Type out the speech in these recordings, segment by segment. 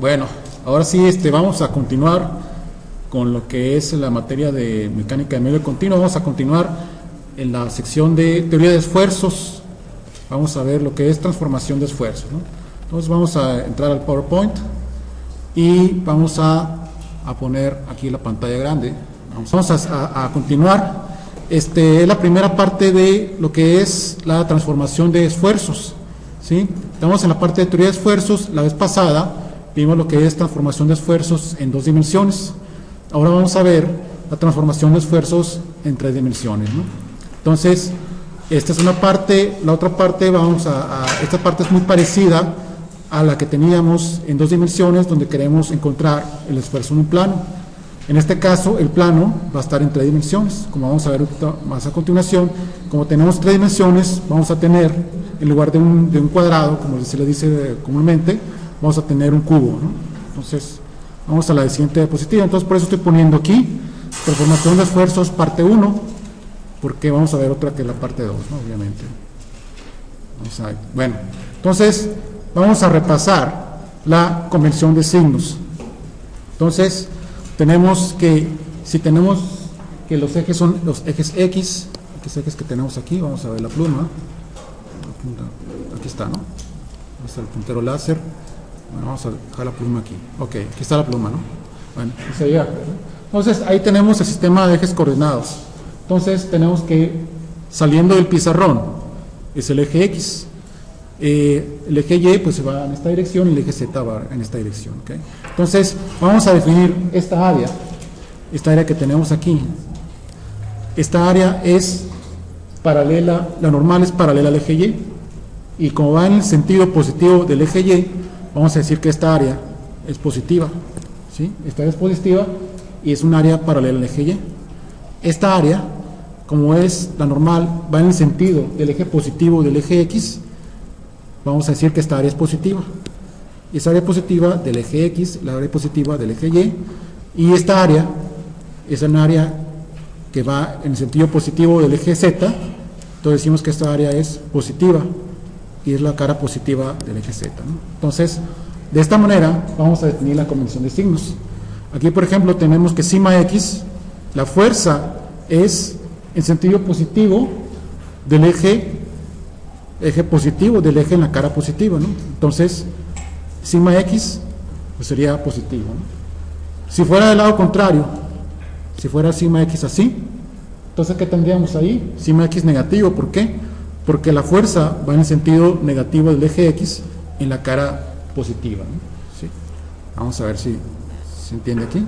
Bueno, ahora sí vamos a continuar con lo que es la materia de mecánica de medio continuo. Vamos a continuar en la sección de teoría de esfuerzos. Vamos a ver lo que es transformación de esfuerzos, ¿no? Entonces vamos a entrar al PowerPoint y vamos a poner aquí la pantalla grande. Vamos a continuar. Es la primera parte de lo que es la transformación de esfuerzos, ¿sí? Estamos en la parte de teoría de esfuerzos. La vez pasada vimos lo que es transformación de esfuerzos en 2 dimensiones. Ahora vamos a ver la transformación de esfuerzos en 3 dimensiones, ¿no? Entonces, esta es una parte. La otra parte, esta parte es muy parecida a la que teníamos en 2 dimensiones, donde queremos encontrar el esfuerzo en un plano. En este caso, el plano va a estar en 3 dimensiones, como vamos a ver más a continuación. Como tenemos 3 dimensiones, vamos a tener, en lugar de un cuadrado, como se le dice comúnmente, vamos a tener un cubo, ¿no? Entonces, vamos a la siguiente diapositiva. Entonces, por eso estoy poniendo aquí transformación de esfuerzos parte 1, porque vamos a ver otra que es la parte 2, ¿no? Obviamente. Bueno, entonces, vamos a repasar la convención de signos. Entonces, tenemos que, si tenemos que los ejes son los ejes X, los ejes que tenemos aquí, vamos a ver la pluma. Aquí está, ¿no? Aquí está el puntero láser. Bueno, vamos a dejar la pluma aquí. Ok, aquí está la pluma, ¿no? Bueno, entonces ahí tenemos el sistema de ejes coordenados. Entonces tenemos que, saliendo del pizarrón, es el eje X. El eje Y pues se va en esta dirección y el eje Z va en esta dirección, ¿okay? Entonces vamos a definir esta área que tenemos aquí. Esta área es paralela, la normal es paralela al eje Y, y como va en el sentido positivo del eje Y, vamos a decir que esta área es positiva, ¿sí? Esta área es positiva y es un área paralela al eje Y. Esta área, como es la normal, va en el sentido del eje positivo del eje X, vamos a decir que esta área es positiva. Y esa área positiva del eje X, la área positiva del eje Y, y esta área es una área que va en el sentido positivo del eje Z, entonces decimos que esta área es positiva y es la cara positiva del eje Z, ¿no? Entonces, de esta manera vamos a definir la convención de signos. Aquí, por ejemplo, tenemos que sigma X, la fuerza es en sentido positivo del eje positivo, del eje en la cara positiva, ¿no? Entonces, sigma X pues sería positivo, ¿no? Si fuera del lado contrario, si fuera sigma X así, entonces ¿qué tendríamos ahí? Sigma X negativo. ¿Por qué? Porque la fuerza va en el sentido negativo del eje X en la cara positiva, ¿no? ¿Sí? Vamos a ver si se entiende aquí.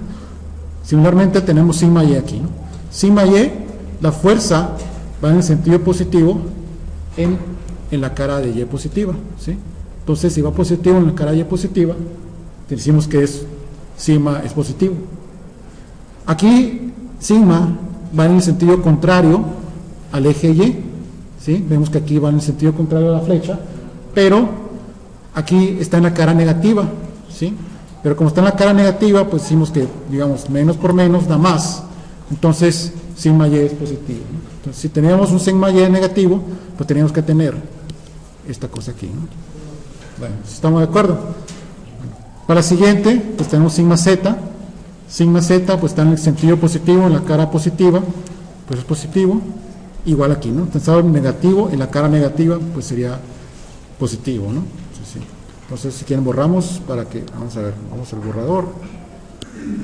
Similarmente tenemos sigma Y aquí, ¿no? Sigma Y, la fuerza va en el sentido positivo en la cara de Y positiva, ¿sí? Entonces, si va positivo en la cara de Y positiva, decimos que sigma es positivo. Aquí, sigma va en el sentido contrario al eje Y, ¿sí? Vemos que aquí va en el sentido contrario a la flecha, pero aquí está en la cara negativa, ¿sí? Pero como está en la cara negativa, pues decimos que, digamos, menos por menos da más. Entonces, sigma Y es positivo, ¿no? Entonces, si teníamos un sigma Y negativo, pues teníamos que tener esta cosa aquí, ¿no? Bueno, ¿estamos de acuerdo? Para la siguiente, pues tenemos sigma Z. Sigma Z, pues está en el sentido positivo, en la cara positiva, pues es positivo. Igual aquí, ¿no? Pensado en negativo, en la cara negativa, pues sería positivo, ¿no? Sí. Entonces, si quieren, borramos para que, vamos a ver, vamos al borrador.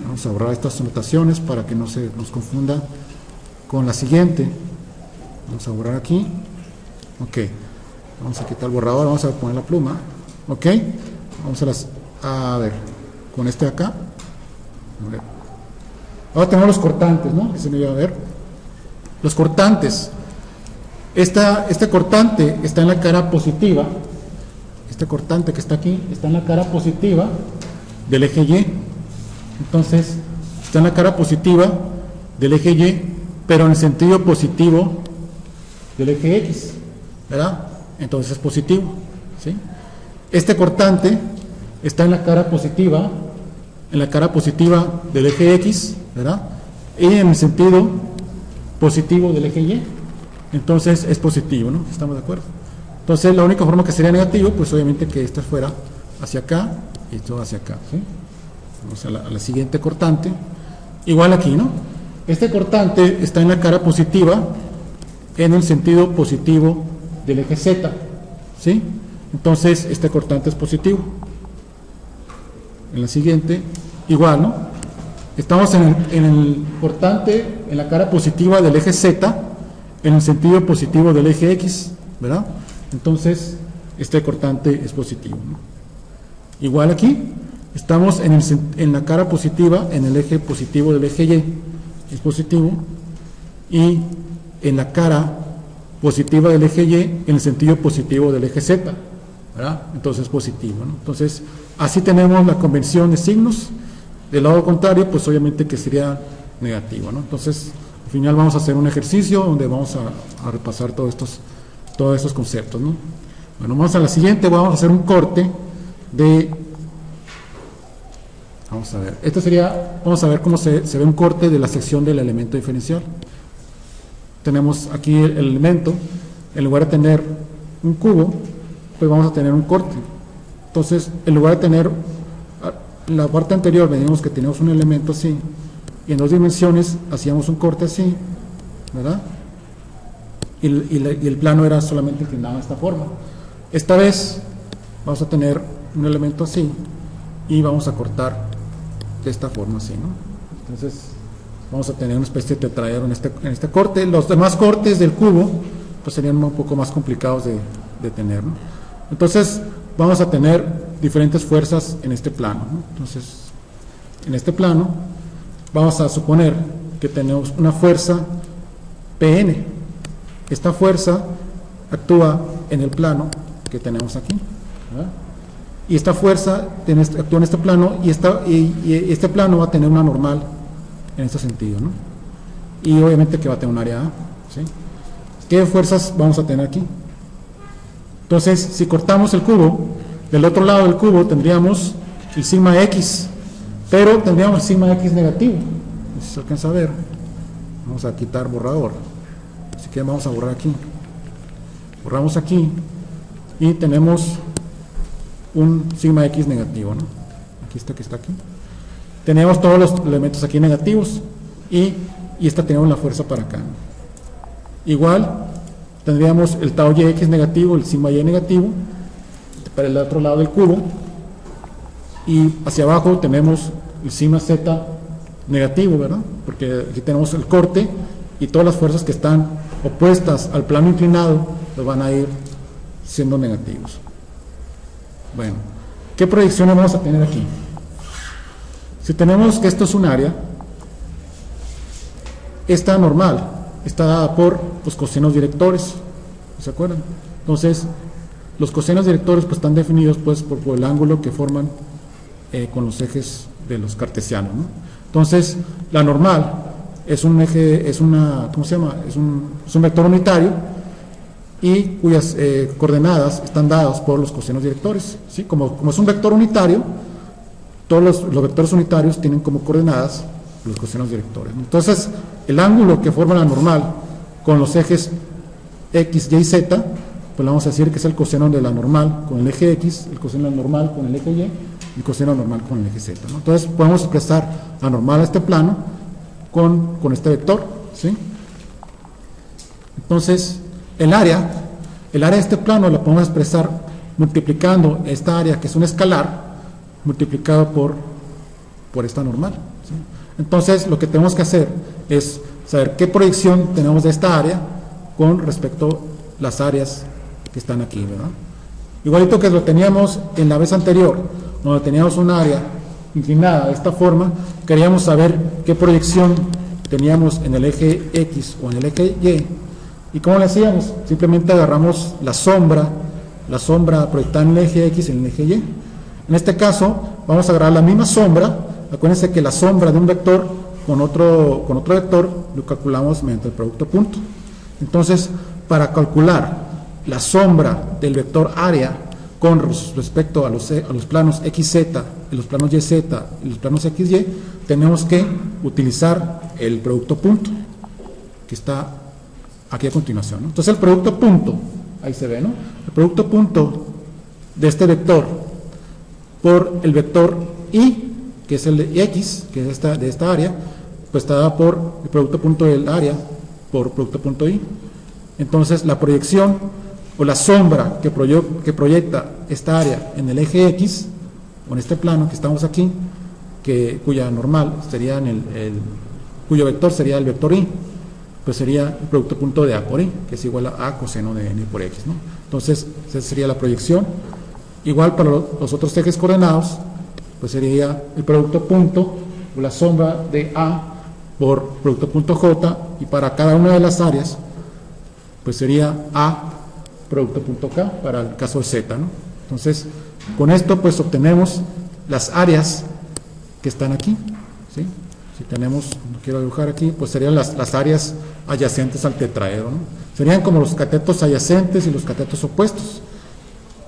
Vamos a borrar estas anotaciones para que no se nos confunda con la siguiente. Vamos a borrar aquí. Ok. Vamos a quitar el borrador, vamos a poner la pluma. Ok. Vamos a ver, con este de acá. A ver. Ahora tenemos los cortantes, ¿no? Que se me iba a ver. Los cortantes. Este cortante está en la cara positiva. Este cortante que está aquí está en la cara positiva del eje Y. Entonces, está en la cara positiva del eje Y, pero en el sentido positivo del eje X, ¿verdad? Entonces es positivo, ¿sí? Este cortante está en la cara positiva del eje X, ¿verdad? Y en el sentido positivo del eje Y, entonces es positivo, ¿no? ¿Estamos de acuerdo? Entonces la única forma que sería negativo, pues obviamente que esta fuera hacia acá y esto hacia acá, ¿sí? Vamos a la siguiente cortante. Igual aquí, ¿no? Este cortante está en la cara positiva, en el sentido positivo del eje Z, ¿sí? Entonces, este cortante es positivo. En la siguiente, igual, ¿no? Estamos en el cortante, en la cara positiva del eje Z, en el sentido positivo del eje X, ¿verdad? Entonces, este cortante es positivo, ¿no? Igual aquí, estamos en la cara positiva, en el eje positivo del eje Y, es positivo, y en la cara positiva del eje Y, en el sentido positivo del eje Z, ¿verdad? Entonces, positivo, ¿no? Entonces, así tenemos la convención de signos. Del lado contrario, pues obviamente que sería negativo, ¿no? Entonces, al final vamos a hacer un ejercicio donde vamos a repasar todos estos conceptos, ¿no? Bueno, vamos a la siguiente, vamos a hacer un corte de... Vamos a ver, esto sería, vamos a ver cómo se ve un corte de la sección del elemento diferencial. Tenemos aquí el elemento, en lugar de tener un cubo, pues vamos a tener un corte. Entonces, en lugar de tener, en la parte anterior veníamos que teníamos un elemento así, y en 2 dimensiones hacíamos un corte así, ¿verdad? Y el plano era solamente inclinado de esta forma. Esta vez vamos a tener un elemento así, y vamos a cortar de esta forma así, ¿no? Entonces, vamos a tener una especie de tetraedro en este corte. Los demás cortes del cubo, pues serían un poco más complicados de tener, ¿no? Entonces, vamos a tener diferentes fuerzas en este plano, ¿no? Entonces, en este plano, vamos a suponer que tenemos una fuerza Pn. Esta fuerza actúa en el plano que tenemos aquí, ¿verdad? Y esta fuerza actúa en este plano, y este plano va a tener una normal en este sentido, ¿no? Y obviamente que va a tener un área A, ¿sí? ¿Qué fuerzas vamos a tener aquí? Entonces, si cortamos el cubo, del otro lado del cubo tendríamos el sigma X, pero tendríamos el sigma X negativo. Si se alcanza a ver, vamos a quitar borrador. Así que vamos a borrar aquí. Borramos aquí y tenemos un sigma X negativo, ¿no? Aquí está, que está aquí. Tenemos todos los elementos aquí negativos, y esta tenemos la fuerza para acá, ¿no? Igual tendríamos el tau YX negativo, el sigma Y negativo para el otro lado del cubo, y hacia abajo tenemos el sigma Z negativo, ¿verdad? Porque aquí tenemos el corte, y todas las fuerzas que están opuestas al plano inclinado pues van a ir siendo negativos. Bueno, ¿qué proyecciones vamos a tener aquí? Si tenemos que esto es un área, esta normal está dada por los cosenos directores, ¿se acuerdan? Entonces, los cosenos directores pues están definidos pues por el ángulo que forman con los ejes de los cartesianos, ¿no? Entonces, la normal es un eje, es una, ¿cómo se llama? Es un vector unitario, y cuyas coordenadas están dadas por los cosenos directores, ¿sí? Como es un vector unitario, todos los vectores unitarios tienen como coordenadas los cosenos directores, ¿no? Entonces, el ángulo que forma la normal con los ejes X, Y, Z, pues vamos a decir que es el coseno de la normal con el eje X, el coseno de la normal con el eje Y, y el coseno normal con el eje Z, ¿no? Entonces, podemos expresar la normal a este plano con este vector, ¿sí? Entonces, el área de este plano la podemos expresar multiplicando esta área, que es un escalar, multiplicado por esta normal, ¿sí? Entonces, lo que tenemos que hacer es saber qué proyección tenemos de esta área con respecto a las áreas que están aquí, ¿verdad? Igualito que lo teníamos en la vez anterior, donde teníamos un área inclinada de esta forma, queríamos saber qué proyección teníamos en el eje X o en el eje Y. ¿Y cómo le hacíamos? Simplemente agarramos la sombra proyectada en el eje X y en el eje Y. En este caso, vamos a agarrar la misma sombra. Acuérdense que la sombra de un vector con otro vector lo calculamos mediante el producto punto. Entonces, para calcular la sombra del vector área con respecto a los planos XZ, los planos YZ y los planos XY, tenemos que utilizar el producto punto, que está aquí a continuación, ¿no? Entonces, el producto punto, ahí se ve, ¿no? El producto punto de este vector por el vector Y, que es el de X, que es de esta área, pues está dada por el producto punto del área por producto punto Y. Entonces la proyección o la sombra que proyecta esta área en el eje X, o en este plano que estamos aquí, cuya normal sería cuyo vector sería el vector Y, pues sería el producto punto de A por Y, que es igual a A coseno de N por X, ¿no? Entonces esa sería la proyección. Igual para los otros ejes coordenados, pues sería el producto punto o la sombra de A por producto punto J, y para cada una de las áreas pues sería A producto punto K para el caso de Z, ¿no? Entonces con esto pues obtenemos las áreas que están aquí, ¿sí? Si tenemos, no quiero dibujar aquí, pues serían las áreas adyacentes al tetraedro, ¿no? Serían como los catetos adyacentes y los catetos opuestos.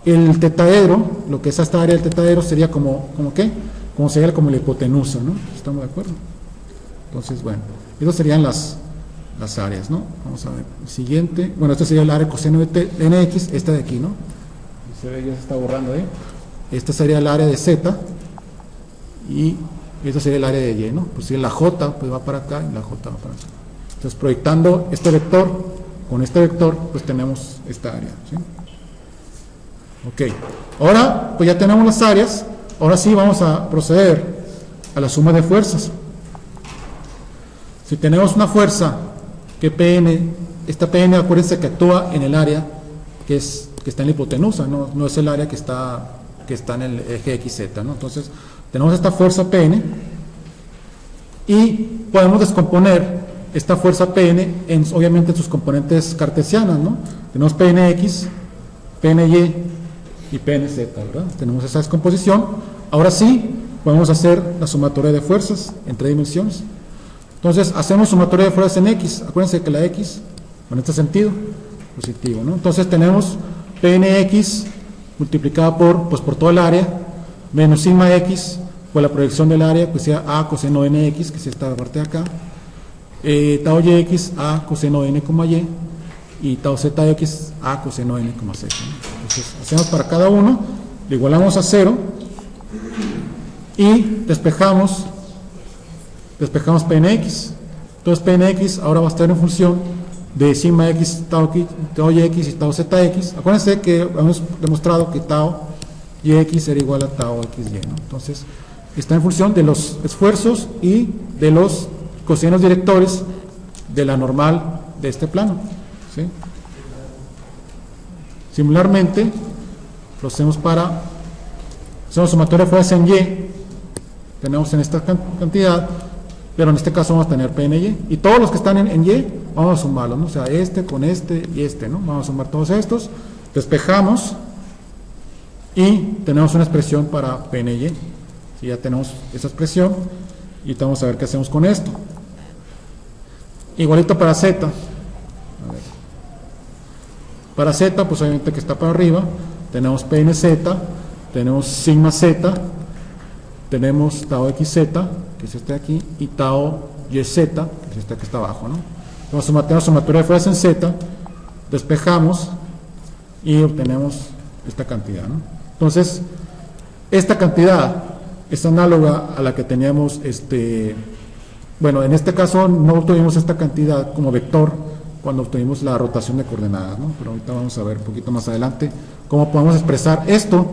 El tetaedro, lo que es esta área del tetaedro, sería como ¿qué? Como sería como la hipotenusa, ¿no? ¿Estamos de acuerdo? Entonces, bueno, esas serían las áreas, ¿no? Vamos a ver, el siguiente, bueno, este sería el área coseno de nx, esta de aquí, ¿no? Se ve, ya se está borrando ahí. Esta sería el área de z, y esta sería el área de y, ¿no? Pues si la j, pues va para acá, y la j va para acá. Entonces, proyectando este vector con este vector, pues tenemos esta área, ¿sí? Ok, ahora pues ya tenemos las áreas. Ahora sí vamos a proceder a la suma de fuerzas. Si tenemos una fuerza que Pn, esta Pn, acuérdense que actúa en el área que está en la hipotenusa, no es el área que está en el eje XZ, ¿no? Entonces tenemos esta fuerza Pn y podemos descomponer esta fuerza Pn obviamente en sus componentes cartesianas, ¿no? Tenemos Pnx, Pny y PNZ, ¿verdad? Tenemos esa descomposición. Ahora sí, podemos hacer la sumatoria de fuerzas en 3 dimensiones. Entonces, hacemos sumatoria de fuerzas en X. Acuérdense que la X, en este sentido, positivo, ¿no? Entonces, tenemos PNX multiplicada por todo el área, menos sigma X, por la proyección del área, pues sea A coseno de NX, que es esta parte de acá, tau YX, A coseno de N, y tau ZX, A coseno de N, Z, ¿no? Entonces, hacemos para cada uno, lo igualamos a 0 y despejamos Pnx. Entonces Pnx ahora va a estar en función de sigma x, tau yx y tau zx. Acuérdense que hemos demostrado que tau yx era igual a tau xy, ¿no? Entonces está en función de los esfuerzos y de los cosenos directores de la normal de este plano, ¿sí? Similarmente, lo hacemos hacemos sumatoria de fuerzas en Y, tenemos en esta cantidad, pero en este caso vamos a tener PNY, y todos los que están en Y, vamos a sumarlos, ¿no? O sea, este con este y este, ¿no? Vamos a sumar todos estos, despejamos, y tenemos una expresión para PNY, ¿sí? Ya tenemos esa expresión, y vamos a ver qué hacemos con esto. Igualito para Z. Para Z, pues obviamente que está para arriba, tenemos PNZ, tenemos sigma Z, tenemos tau XZ, que es este de aquí, y tau YZ, que es este que está abajo, ¿no? Entonces tenemos sumatoria de fuerzas en Z, despejamos y obtenemos esta cantidad, ¿no? Entonces, esta cantidad es análoga a la que teníamos, bueno, en este caso no obtuvimos esta cantidad como vector cuando obtuvimos la rotación de coordenadas, ¿no? Pero ahorita vamos a ver un poquito más adelante cómo podemos expresar esto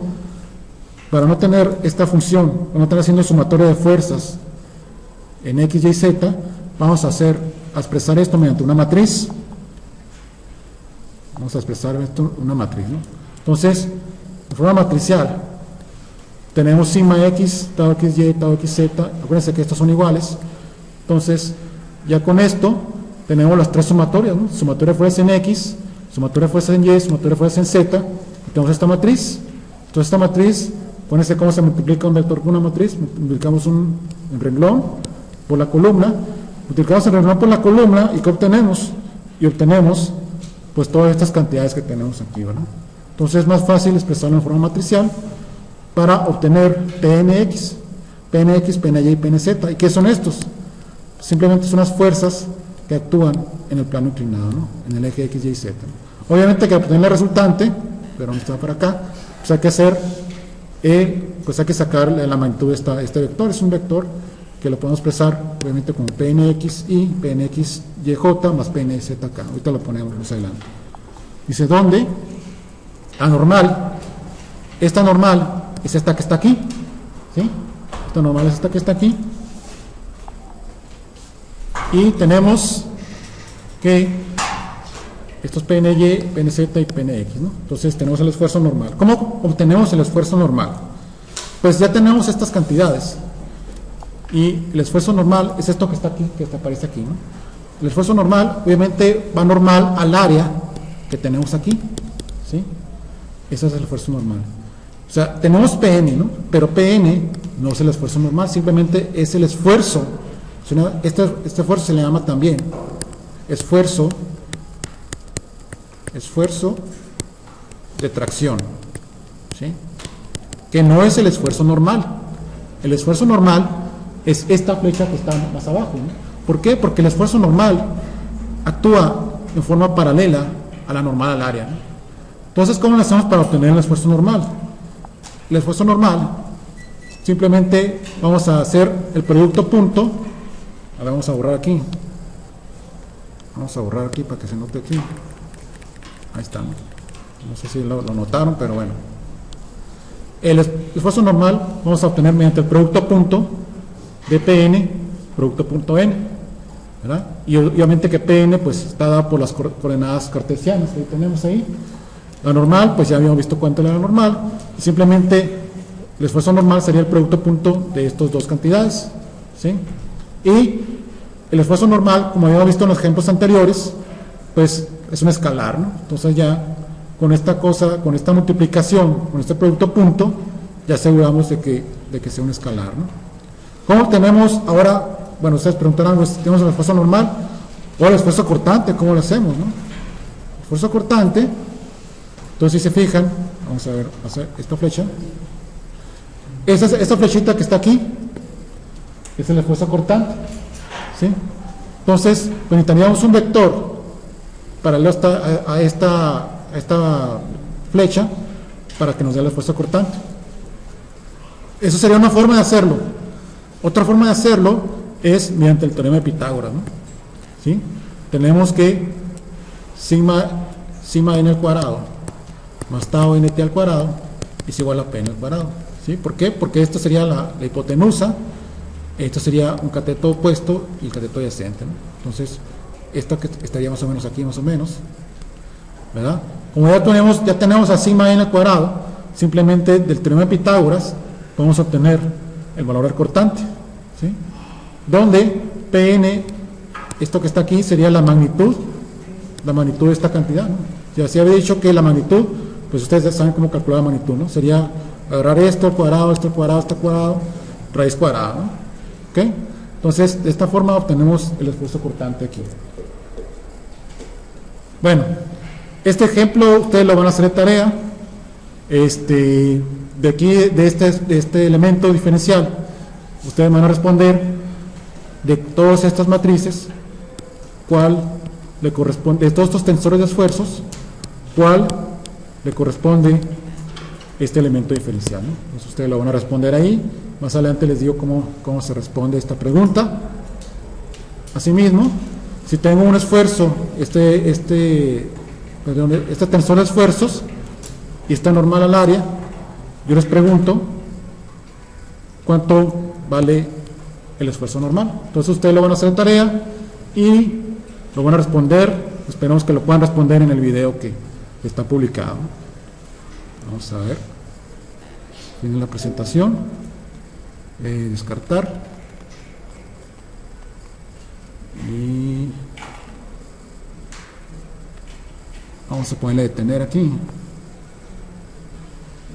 para no tener esta función, para no estar haciendo sumatoria de fuerzas en X, Y, Z. Vamos a expresar esto mediante una matriz. Vamos a expresar esto en una matriz, ¿no? Entonces, en forma matricial, tenemos sigma X, tau XY, tau XZ. Acuérdense que estos son iguales. Entonces, ya con esto tenemos las tres sumatorias, ¿no? Sumatoria de fuerzas en X, sumatoria de fuerzas en Y, sumatoria de fuerzas en Z, y tenemos esta matriz. Entonces esta matriz, fíjense cómo se multiplica un vector con una matriz, multiplicamos un renglón por la columna, multiplicamos el renglón por la columna, y ¿qué obtenemos? Y obtenemos pues todas estas cantidades que tenemos aquí, ¿verdad? Entonces es más fácil expresarlo en forma matricial para obtener PNX, PNY y PNZ. ¿Y qué son estos? Simplemente son las fuerzas que actúan en el plano inclinado, ¿no? En el eje X, Y, Z, ¿no? Obviamente que para obtener la resultante, pero no está para acá, pues hay que hacer el pues hay que sacar la magnitud de este vector. Es un vector que lo podemos expresar obviamente como Pnx y Pnx yj más Pnzk. Ahorita lo ponemos más adelante. Dice, ¿dónde? La normal, esta normal es esta que está aquí, ¿sí? Esta normal es esta que está aquí. Y tenemos que estos PNY, PNZ y PNX, ¿no? Entonces tenemos el esfuerzo normal. ¿Cómo obtenemos el esfuerzo normal? Pues ya tenemos estas cantidades. Y el esfuerzo normal es esto que está aquí, que aparece aquí, ¿no? El esfuerzo normal, obviamente, va normal al área que tenemos aquí, ¿sí? Ese es el esfuerzo normal. O sea, tenemos PN, ¿no? Pero PN no es el esfuerzo normal, simplemente es el esfuerzo. Este esfuerzo se le llama también esfuerzo de tracción, ¿sí? Que no es el esfuerzo normal. El esfuerzo normal es esta flecha que está más abajo, ¿no? ¿Por qué? Porque el esfuerzo normal actúa en forma paralela a la normal al área, ¿no? Entonces, ¿cómo lo hacemos para obtener el esfuerzo normal? El esfuerzo normal, simplemente vamos a hacer el producto punto. Ahora vamos a borrar aquí. Vamos a borrar aquí para que se note aquí. Ahí está. No sé si lo notaron, pero bueno. El esfuerzo normal vamos a obtener mediante el producto punto de Pn, producto punto n, ¿verdad? Y obviamente que Pn pues está dado por las coordenadas cartesianas que tenemos ahí. La normal, pues ya habíamos visto cuánto era la normal. Y simplemente el esfuerzo normal sería el producto punto de estas dos cantidades, ¿sí? Y el esfuerzo normal, como habíamos visto en los ejemplos anteriores, pues es un escalar, ¿no? Entonces ya con esta cosa, con esta multiplicación, con este producto punto, ya aseguramos de que sea un escalar, ¿no? ¿Cómo tenemos ahora? Bueno, ustedes preguntarán, pues, ¿tenemos el esfuerzo normal o el esfuerzo cortante? ¿Cómo lo hacemos, no? El esfuerzo cortante, entonces si se fijan, vamos a ver, hacer esta flecha. Esta flechita que está aquí es el esfuerzo cortante, ¿sí? Entonces, pues necesitaríamos un vector paralelo a esta flecha para que nos dé el esfuerzo cortante. Eso sería una forma de hacerlo. Otra forma de hacerlo es mediante el teorema de Pitágoras, ¿no? ¿Sí? Tenemos que sigma n al cuadrado más tau nt al cuadrado es igual a p n al cuadrado, ¿sí? ¿Por qué? Porque esto sería la hipotenusa, esto sería un cateto opuesto y el cateto adyacente, ¿no? Entonces, esto que estaría más o menos aquí, más o menos, ¿verdad? Como ya tenemos a sigma n al cuadrado, simplemente del teorema de Pitágoras podemos obtener el valor del cortante, ¿sí? Donde Pn, esto que está aquí, sería la magnitud de esta cantidad, ¿no? Ya se había dicho que la magnitud, pues ustedes ya saben cómo calcular la magnitud, ¿no? Sería agarrar esto al cuadrado, esto al cuadrado, esto al cuadrado, raíz cuadrada, ¿no? ¿Ok? Entonces, de esta forma obtenemos el esfuerzo cortante aquí. Bueno, este ejemplo ustedes lo van a hacer de tarea. De aquí, de este elemento diferencial, ustedes van a responder de todas estas matrices, cuál le corresponde, de todos estos tensores de esfuerzos, cuál le corresponde este elemento diferencial, ¿no? Entonces ustedes lo van a responder ahí. Más adelante les digo cómo se responde esta pregunta. Asimismo, si tengo un esfuerzo, este tensor de esfuerzos y está normal al área, yo les pregunto cuánto vale el esfuerzo normal. Entonces ustedes lo van a hacer de tarea y lo van a responder. Esperamos que lo puedan responder en el video que está publicado. Vamos a ver. Tiene la presentación. Descartar. Y vamos a ponerle detener aquí.